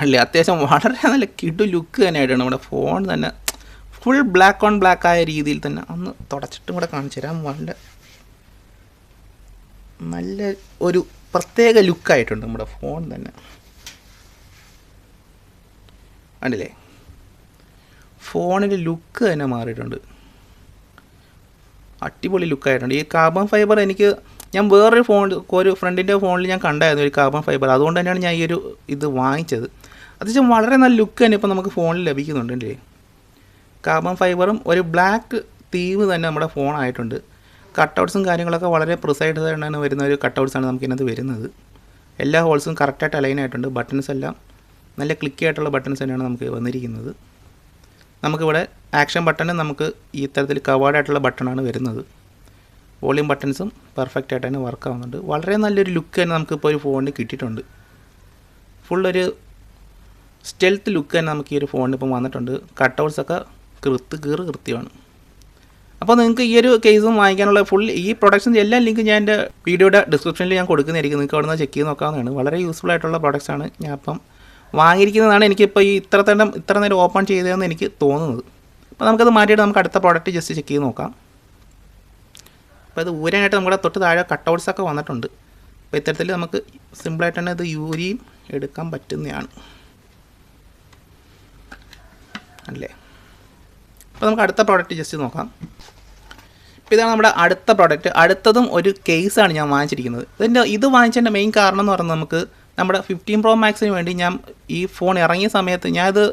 അല്ലേ, അത്യാവശ്യം വളരെ നല്ല കിടു ലുക്ക് തന്നെയായിട്ടാണ് നമ്മുടെ ഫോൺ തന്നെ ഫുൾ ബ്ലാക്ക് ഓൺ ബ്ലാക്ക് ആയ രീതിയിൽ തന്നെ. ഒന്ന് തുടച്ചിട്ടും കൂടെ കാണിച്ചു തരാം. നല്ല ഒരു പ്രത്യേക ലുക്കായിട്ടുണ്ട് നമ്മുടെ ഫോൺ തന്നെ. കണ്ടില്ലേ, ഫോണിൻ്റെ ലുക്ക് തന്നെ മാറിയിട്ടുണ്ട്. അടിപൊളി ലുക്കായിട്ടുണ്ട്. ഈ കാർബൺ ഫൈബർ ഞാൻ വേറൊരു ഒരു ഫ്രണ്ടിൻ്റെ ഫോണിൽ ഞാൻ കണ്ടായിരുന്നു ഒരു കാർബൺ ഫൈബർ. അതുകൊണ്ട് തന്നെയാണ് ഞാൻ ഈ ഒരു ഇത് വാങ്ങിച്ചത്. അത്യാവശ്യം വളരെ നല്ല ലുക്ക് തന്നെ ഇപ്പോൾ നമുക്ക് ഫോണിൽ ലഭിക്കുന്നുണ്ട് അല്ലേ. കാർബൺ ഫൈബറും ഒരു ബ്ലാക്ക് തീവ് തന്നെ നമ്മുടെ ഫോണായിട്ടുണ്ട്. കട്ടൗട്ട്സും കാര്യങ്ങളൊക്കെ വളരെ പ്രിസൈഡ് ആയിട്ടാണ് വരുന്ന ഒരു കട്ടൗട്ട്സാണ് നമുക്കിതിനകത്ത് വരുന്നത്. എല്ലാ ഹോൾസും കറക്റ്റായിട്ട് അലൈൻ ആയിട്ടുണ്ട്. ബട്ടൺസ് എല്ലാം നല്ല ക്ലിക്കി ആയിട്ടുള്ള ബട്ടൺസ് തന്നെയാണ് നമുക്ക് വന്നിരിക്കുന്നത്. നമുക്കിവിടെ ആക്ഷൻ ബട്ടൺ നമുക്ക് ഈ തരത്തിൽ കവേർഡ് ആയിട്ടുള്ള ബട്ടണാണ് വരുന്നത്. വോളിയം ബട്ടൺസും പെർഫെക്റ്റ് ആയിട്ട് തന്നെ വർക്ക് ആവുന്നുണ്ട്. വളരെ നല്ലൊരു ലുക്ക് തന്നെ നമുക്കിപ്പോൾ ഒരു ഫോണിന് കിട്ടിയിട്ടുണ്ട്. ഫുള്ളൊരു സ്റ്റെൽത്ത് ലുക്ക് തന്നെ നമുക്ക് ഈ ഒരു ഫോണിന് ഇപ്പം വന്നിട്ടുണ്ട്. കട്ടൗട്ട്സൊക്കെ കൃത്യമാണ്. അപ്പോൾ നിങ്ങൾക്ക് ഈ ഒരു കേസും വാങ്ങിക്കാനുള്ള ഫുൾ ഈ പ്രൊഡക്ട്സിൻ്റെ എല്ലാ ലിങ്കും ഞാൻ എൻ്റെ വീഡിയോയുടെ ഡിസ്ക്രിപ്ഷനിൽ ഞാൻ കൊടുക്കുന്നതായിരിക്കും. നിങ്ങൾക്ക് അവിടെ നിന്ന് ചെക്ക് ചെയ്ത് നോക്കാവുന്നതാണ്. വളരെ യൂസ്ഫുൾ ആയിട്ടുള്ള പ്രൊഡക്ട്സാണ് ഞാൻ ഇപ്പം വാങ്ങിയിരിക്കുന്നതാണ്. എനിക്കിപ്പോൾ ഈ ഇത്ര നേരം ഓപ്പൺ ചെയ്തതെന്ന് എനിക്ക് തോന്നുന്നത്. അപ്പോൾ നമുക്കത് മാറ്റിയിട്ട് നമുക്ക് അടുത്ത പ്രോഡക്റ്റ് ജസ്റ്റ് ചെക്ക് ചെയ്ത് നോക്കാം. അപ്പോൾ ഇത് ഊരാനായിട്ട് നമ്മുടെ തൊട്ട് താഴെ കട്ടൗട്ട്സൊക്കെ വന്നിട്ടുണ്ട്. അപ്പോൾ ഇത്തരത്തിൽ നമുക്ക് സിമ്പിളായിട്ട് തന്നെ ഇത് യൂരിയും എടുക്കാൻ പറ്റുന്നതാണ് അല്ലേ. അപ്പോൾ നമുക്ക് അടുത്ത പ്രോഡക്റ്റ് ജസ്റ്റ് നോക്കാം. അപ്പോൾ ഇതാണ് നമ്മുടെ അടുത്ത പ്രോഡക്റ്റ്. അടുത്തതും ഒരു കേസാണ് ഞാൻ വാങ്ങിച്ചിരിക്കുന്നത്. ഇത് വാങ്ങിച്ചതിൻ്റെ മെയിൻ കാരണം എന്ന് പറയുന്നത് നമുക്ക് നമ്മുടെ 15 Pro Maxന് വേണ്ടി ഞാൻ ഈ ഫോൺ ഇറങ്ങിയ സമയത്ത് ഞാനിത്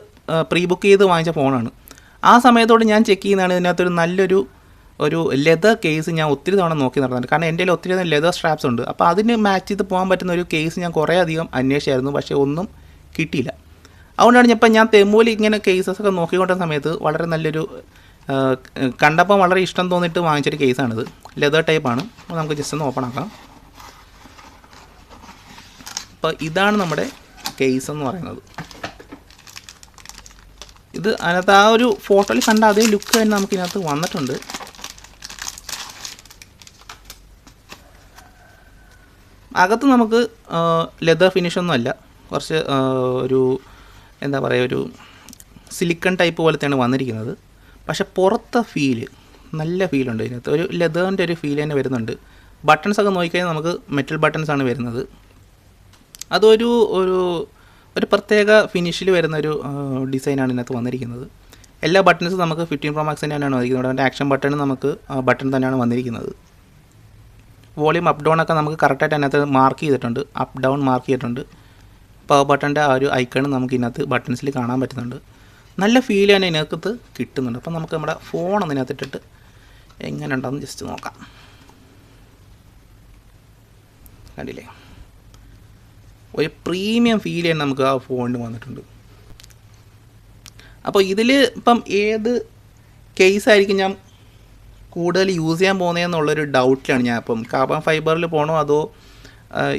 പ്രീ ബുക്ക് ചെയ്ത് വാങ്ങിച്ച ഫോണാണ്. ആ സമയത്തോട് ഞാൻ ചെക്ക് ചെയ്യുന്നതാണ് ഇതിനകത്തൊരു നല്ലൊരു ലെതർ കേസ് ഞാൻ ഒത്തിരി തവണ നോക്കി നടന്നിട്ടുണ്ട്. കാരണം എൻ്റെ കയ്യിൽ ഒത്തിരി ലെതർ സ്ട്രാപ്സ് ഉണ്ട്. അപ്പോൾ അതിന് മാച്ച് ചെയ്ത് പോകാൻ പറ്റുന്ന ഒരു കേസ് ഞാൻ കുറേ അധികം അന്വേഷിച്ചായിരുന്നു. പക്ഷേ ഒന്നും കിട്ടിയില്ല. അതുകൊണ്ടാണ് ഇപ്പം ഞാൻ തെമ്മൂലി ഇങ്ങനെ കേസസൊക്കെ നോക്കിക്കൊണ്ട സമയത്ത് വളരെ നല്ലൊരു കണ്ടപ്പോൾ വളരെ ഇഷ്ടം തോന്നിയിട്ട് വാങ്ങിച്ചൊരു കേസാണിത്. ലെതർ ടൈപ്പാണ്. അപ്പോൾ നമുക്ക് ജസ്റ്റ് ഒന്ന് ഓപ്പൺ ആക്കാം. അപ്പോൾ ഇതാണ് നമ്മുടെ കേസ് എന്ന് പറയുന്നത്. ഇത് അതിനകത്ത് ആ ഒരു ഫോട്ടോയിൽ കണ്ട അതേ ലുക്ക് തന്നെ നമുക്കിതിനകത്ത് വന്നിട്ടുണ്ട്. അകത്ത് നമുക്ക് ലെതർ ഫിനിഷൊന്നും അല്ല, കുറച്ച് ഒരു എന്താ പറയുക, ഒരു സിലിക്കൺ ടൈപ്പ് പോലത്തെയാണ് വന്നിരിക്കുന്നത്. പക്ഷെ പുറത്തെ നല്ല ഫീലുണ്ട് ഇതിനകത്ത്. ഒരു ലെതറിൻ്റെ ഒരു ഫീൽ തന്നെ വരുന്നുണ്ട്. ബട്ടൺസൊക്കെ നോക്കിക്കഴിഞ്ഞാൽ നമുക്ക് മെറ്റൽ ബട്ടൺസാണ് വരുന്നത്. അതൊരു പ്രത്യേക ഫിനിഷിൽ വരുന്നൊരു ഡിസൈനാണ് ഇതിനകത്ത് വന്നിരിക്കുന്നത്. എല്ലാ ബട്ടൺസും നമുക്ക് 15 Pro Max തന്നെയാണ് വന്നിരിക്കുന്നത്. അതിൻ്റെ ആക്ഷൻ ബട്ടൺ നമുക്ക് ബട്ടൺ തന്നെയാണ് വന്നിരിക്കുന്നത്. വോളിയം അപ്പ് ഡൗൺ ഒക്കെ നമുക്ക് കറക്റ്റായിട്ട് അതിനകത്ത് മാർക്ക് ചെയ്തിട്ടുണ്ട്. അപ്പ് ഡൗൺ മാർക്ക് ചെയ്തിട്ടുണ്ട്. പവർ ബട്ടൻ്റെ ആ ഒരു ഐക്കൺ നമുക്ക് ഇതിനകത്ത് ബട്ടൺസിൽ കാണാൻ പറ്റുന്നുണ്ട്. നല്ല ഫീൽ തന്നെ ഇതിനകത്ത് കിട്ടുന്നുണ്ട്. അപ്പം നമുക്ക് നമ്മുടെ ഫോൺ അതിനകത്ത് ഇട്ടിട്ട് എങ്ങനെ ഉണ്ടെന്ന് ജസ്റ്റ് നോക്കാം. കണ്ടില്ലേ, ഒരു പ്രീമിയം ഫീൽ ചെയ്യാൻ നമുക്ക് ആ ഫോണിന് വന്നിട്ടുണ്ട്. അപ്പോൾ ഇതിൽ ഇപ്പം ഏത് കേസായിരിക്കും ഞാൻ കൂടുതൽ യൂസ് ചെയ്യാൻ പോകുന്നതെന്നുള്ളൊരു ഡൗട്ടിലാണ് ഞാൻ. ഇപ്പം കാർബൺ ഫൈബറിൽ പോകണോ അതോ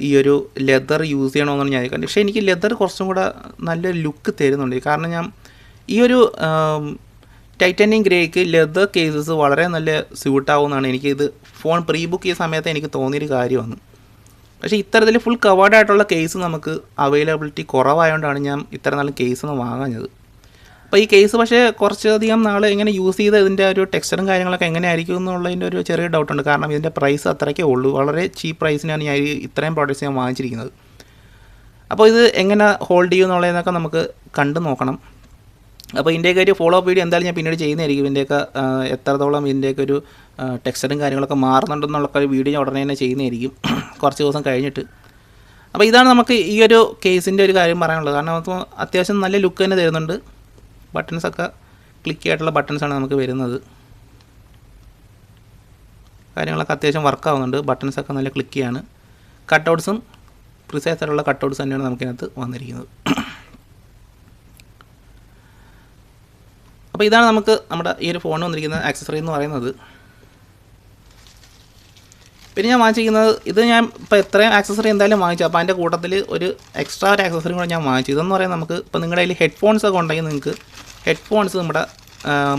ഈ ഒരു ലെതർ യൂസ് ചെയ്യണമെന്നാണ് ഞാൻ കണ്ടത്. പക്ഷേ എനിക്ക് ലെതർ കുറച്ചും കൂടെ നല്ലൊരു ലുക്ക് തരുന്നുണ്ട്. കാരണം ഞാൻ ഈ ഒരു ടൈറ്റാനിയം ഗ്രേക്ക് ലെതർ കേസസ് വളരെ നല്ല സ്യൂട്ടാവുമെന്നാണ് എനിക്കിത് ഫോൺ പ്രീ ബുക്ക് ചെയ്ത സമയത്ത് എനിക്ക് തോന്നിയൊരു കാര്യമാണ്. പക്ഷേ ഇത്തരത്തിൽ ഫുൾ കവേർഡ് ആയിട്ടുള്ള കേസ് നമുക്ക് അവൈലബിലിറ്റി കുറവായതുകൊണ്ടാണ് ഞാൻ ഇത്ര നാളും കേസൊന്ന് വാങ്ങാഞ്ഞത്. അപ്പോൾ ഈ കേസ് പക്ഷേ കുറച്ചധികം നാൾ ഇങ്ങനെ യൂസ് ചെയ്ത് ഇതിൻ്റെ ഒരു ടെക്സ്ചറും കാര്യങ്ങളൊക്കെ എങ്ങനെയായിരിക്കും എന്നുള്ളതിൻ്റെ ഒരു ചെറിയ ഡൗട്ടുണ്ട്. കാരണം ഇതിൻ്റെ പ്രൈസ് അത്രയ്ക്കേ ഉള്ളൂ. വളരെ ചീപ്പ് പ്രൈസിനാണ് ഞാൻ ഇത്രയും പ്രോഡക്റ്റ്സ് ഞാൻ വാങ്ങിച്ചിരിക്കുന്നത്. അപ്പോൾ ഇത് എങ്ങനെ ഹോൾഡ് ചെയ്യും എന്നുള്ളതെന്നൊക്കെ നമുക്ക് കണ്ടു നോക്കണം. അപ്പോൾ ഇതിൻ്റെയൊക്കെ ഒരു ഫോളോ അപ്പ് വീഡിയോ എന്തായാലും ഞാൻ പിന്നീട് ചെയ്യുന്നതായിരിക്കും. ഇതിൻ്റെയൊക്കെ എത്രത്തോളം ഇതിൻ്റെയൊക്കെ ഒരു ടെക്സ്ചറും കാര്യങ്ങളൊക്കെ മാറുന്നുണ്ടെന്നുള്ളൊക്കെ ഒരു വീഡിയോ ഞാൻ ഉടനെ തന്നെ ചെയ്യുന്നതായിരിക്കും, കുറച്ച് ദിവസം കഴിഞ്ഞിട്ട്. അപ്പോൾ ഇതാണ് നമുക്ക് ഈ ഒരു കേസിൻ്റെ ഒരു കാര്യം പറയാനുള്ളത്. കാരണം നമുക്ക് അത്യാവശ്യം നല്ല ലുക്ക് തന്നെ തരുന്നുണ്ട്. ബട്ടൺസൊക്കെ ക്ലിക്ക് ആയിട്ടുള്ള ബട്ടൺസാണ് നമുക്ക് വരുന്നത്. കാര്യങ്ങളൊക്കെ അത്യാവശ്യം വർക്കാവുന്നുണ്ട്. ബട്ടൺസൊക്കെ നല്ല ക്ലിക്കിയാണ്. കട്ടൗട്ട്സും പ്രിസൈസ് ആയിട്ടുള്ള കട്ടൗട്ട്സ് തന്നെയാണ് നമുക്കിതിനകത്ത് വന്നിരിക്കുന്നത്. അപ്പോൾ ഇതാണ് നമുക്ക് നമ്മുടെ ഈ ഒരു ഫോണിന് വന്നിരിക്കുന്ന ആക്സസറി എന്ന് പറയുന്നത്. പിന്നെ ഞാൻ വാങ്ങിച്ചിരിക്കുന്നത് ഇത് ഞാൻ ഇപ്പോൾ എത്രയും ആക്സസറി എന്തായാലും വാങ്ങിച്ചു. അപ്പോൾ അതിൻ്റെ കൂട്ടത്തിൽ ഒരു എക്സ്ട്രാ ഒരു ആക്സസറി കൂടെ ഞാൻ വാങ്ങിച്ചു. ഇതെന്ന് പറയുന്നത് നമുക്ക് ഇപ്പോൾ നിങ്ങളുടെ കയ്യിൽ ഹെഡ്ഫോൺസ് ഒക്കെ ഉണ്ടെങ്കിൽ നിങ്ങൾക്ക് ഹെഡ്ഫോൺസ് നമ്മുടെ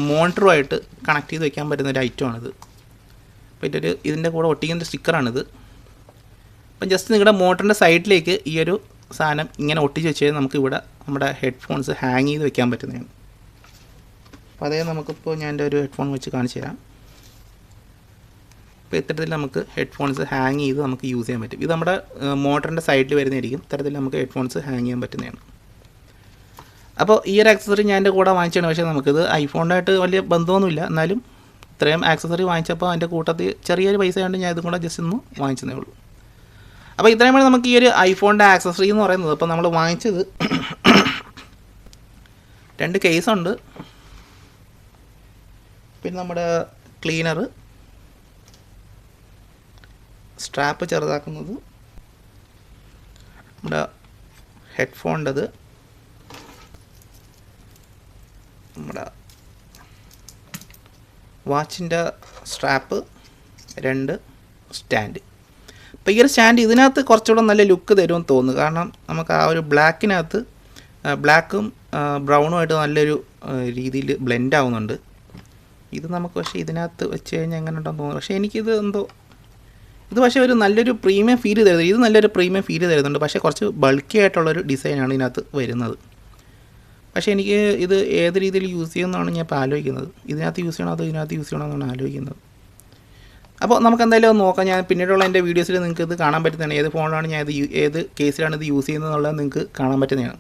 മോണിറ്ററുമായിട്ട് കണക്ട് ചെയ്ത് വെക്കാൻ പറ്റുന്ന ഒരു ഐറ്റമാണിത്. അപ്പോൾ ഇതിൻ്റെ കൂടെ ഒട്ടിക്കുന്ന സ്റ്റിക്കറാണിത്. അപ്പം ജസ്റ്റ് നിങ്ങളുടെ മോട്ടറിൻ്റെ സൈഡിലേക്ക് ഈ ഒരു സാധനം ഇങ്ങനെ ഒട്ടിച്ച് വെച്ച് കഴിഞ്ഞാൽ നമുക്ക് ഇവിടെ നമ്മുടെ ഹെഡ്ഫോൺസ് ഹാങ് ചെയ്ത് വെക്കാൻ പറ്റുന്നതാണ്. അപ്പോൾ അതേ നമുക്കിപ്പോൾ ഞാൻ എൻ്റെ ഒരു ഹെഡ്ഫോൺ വെച്ച് കാണിച്ചു തരാം. അപ്പോൾ ഇത്തരത്തിൽ നമുക്ക് ഹെഡ്ഫോൺസ് ഹാങ് ചെയ്ത് നമുക്ക് യൂസ് ചെയ്യാൻ പറ്റും. ഇത് നമ്മുടെ മോട്ടറിൻ്റെ സൈഡിൽ വരുന്നതായിരിക്കും. ഇത്തരത്തിൽ നമുക്ക് ഹെഡ്ഫോൺസ് ഹാങ് ചെയ്യാൻ പറ്റുന്നതാണ്. അപ്പോൾ ഈ ഒരു ആക്സസറി ഞാൻ എൻ്റെ കൂടെ വാങ്ങിച്ചാണ്. പക്ഷേ നമുക്കിത് ഐഫോണിനായിട്ട് വലിയ ബന്ധമൊന്നുമില്ല. എന്നാലും ഇത്രയും ആക്സസറി വാങ്ങിച്ചപ്പോൾ അതിൻ്റെ കൂട്ടത്തിൽ ചെറിയൊരു പൈസ കൊണ്ട് ഞാൻ ഇതും കൂടെ ജസ്റ്റ് ഒന്ന് വാങ്ങിച്ചതേ ഉള്ളൂ. അപ്പോൾ ഇത്രയുമാണ് നമുക്ക് ഈ ഒരു ഐഫോണിൻ്റെ ആക്സസറി എന്ന് പറയുന്നത്. അപ്പോൾ നമ്മൾ വാങ്ങിച്ചത് 2 കേസുണ്ട്. പിന്നെ നമ്മുടെ ക്ലീനർ, സ്ട്രാപ്പ് ചെറുതാക്കുന്നത്, നമ്മുടെ ഹെഡ്ഫോണിൻ്റെത്, നമ്മുടെ വാച്ചിൻ്റെ സ്ട്രാപ്പ്, 2 സ്റ്റാൻഡ്. അപ്പോൾ ഈ ഒരു സ്റ്റാൻഡ് ഇതിനകത്ത് കുറച്ചുകൂടെ നല്ല ലുക്ക് തരുമെന്ന് തോന്നുന്നു. കാരണം നമുക്ക് ആ ഒരു ബ്ലാക്കിനകത്ത് ബ്ലാക്കും ബ്രൗണുമായിട്ട് നല്ലൊരു രീതിയിൽ ബ്ലെൻഡ് ആവുന്നുണ്ട്. ഇത് നമുക്ക് പക്ഷേ ഇതിനകത്ത് വെച്ച് കഴിഞ്ഞാൽ എങ്ങനെ ഉണ്ടെന്ന് തോന്നുന്നു. പക്ഷേ എനിക്കിത് എന്തോ ഇത് പക്ഷേ ഒരു നല്ലൊരു പ്രീമിയം ഫീൽ തരുന്നത്. ഇത് നല്ലൊരു പ്രീമിയം ഫീൽ തരുന്നുണ്ട്. പക്ഷേ കുറച്ച് ബൾക്കി ആയിട്ടുള്ളൊരു ഡിസൈനാണ് ഇതിനകത്ത് വരുന്നത്. പക്ഷേ എനിക്ക് ഇത് ഏത് രീതിയിൽ യൂസ് ചെയ്യുമെന്നാണ് ഞാൻ ഇപ്പോൾ ആലോചിക്കുന്നത്. ഇതിനകത്ത് യൂസ് ചെയ്യണോ അതോ ഇതിനകത്ത് യൂസ് ചെയ്യണോ എന്നാണ് ആലോചിക്കുന്നത്. അപ്പോൾ നമുക്ക് എന്തായാലും ഒന്ന് നോക്കാം. ഞാൻ പിന്നീടുള്ള എൻ്റെ വീഡിയോസിൽ നിങ്ങൾക്ക് ഇത് കാണാൻ പറ്റുന്നതാണ്. ഏത് ഫോണിലാണ് ഞാൻ ഇത് ഏത് കേസിലാണ് ഇത് യൂസ് ചെയ്യുന്നത് എന്നുള്ളത് നിങ്ങൾക്ക് കാണാൻ പറ്റുന്നതാണ്.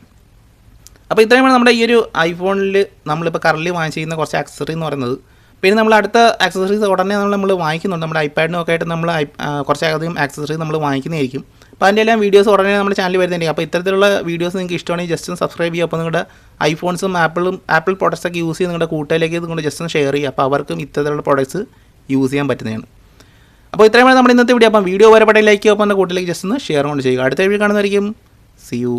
അപ്പോൾ ഇത്രയുമാണ് നമ്മുടെ ഈ ഒരു ഐഫോണിൽ നമ്മളിപ്പോൾ കറൻറ്റ്ലി വാങ്ങിച്ചിരിക്കുന്ന കുറച്ച് ആക്സസറി എന്ന് പറയുന്നത്. പിന്നെ നമ്മൾ അടുത്ത ആക്സസറീസ് ഉടനെ നമ്മൾ വാങ്ങിക്കുന്നുണ്ട്. നമ്മുടെ ഐപാഡിനൊക്കെ ആയിട്ട് നമ്മൾ കുറച്ചധികം ആക്സസറീസ് നമ്മൾ വാങ്ങിക്കുന്നതായിരിക്കും. അപ്പോൾ അതിൻ്റെ എല്ലാം വീഡിയോസ് ഉടനെ നമ്മുടെ ചാനലിൽ വരുന്നുണ്ട്. അപ്പോൾ ഇത്തരത്തിലുള്ള വീഡിയോസ് നിങ്ങൾക്ക് ഇഷ്ടമാണെങ്കിൽ ജസ്റ്റ് ഒന്ന് സബ്സ്ക്രൈബ് ചെയ്യുക. അപ്പോൾ നിങ്ങളുടെ ഐഫോൺസും ആപ്പിൾ പ്രോഡക്ട്സ് ഒക്കെ യൂസ് ചെയ്ത് നിങ്ങളുടെ കൂട്ടുകാരിലേക്ക് ഇതുകൊണ്ട് ജസ്റ്റ് ഒന്ന് ഷെയർ ചെയ്യുക. അപ്പോൾ അവർക്കും ഇത്തരത്തിലുള്ള പ്രോഡക്ട്സ് യൂസ് ചെയ്യാൻ പറ്റുന്നതാണ്. അപ്പോൾ ഇത്രയുമാണ് നമ്മുടെ ഇന്നത്തെ വീഡിയോ. അപ്പം വീഡിയോ വരപ്പെട്ട ലൈക്ക് ചെയ്യുക. അപ്പോൾ എൻ്റെ കൂട്ടിലേക്ക് ജസ്റ്റ് ഒന്ന് ഷെയർ കൊണ്ട് ചെയ്യുക. അടുത്ത വീഡിയോ കാണുന്നതായിരിക്കും. C U.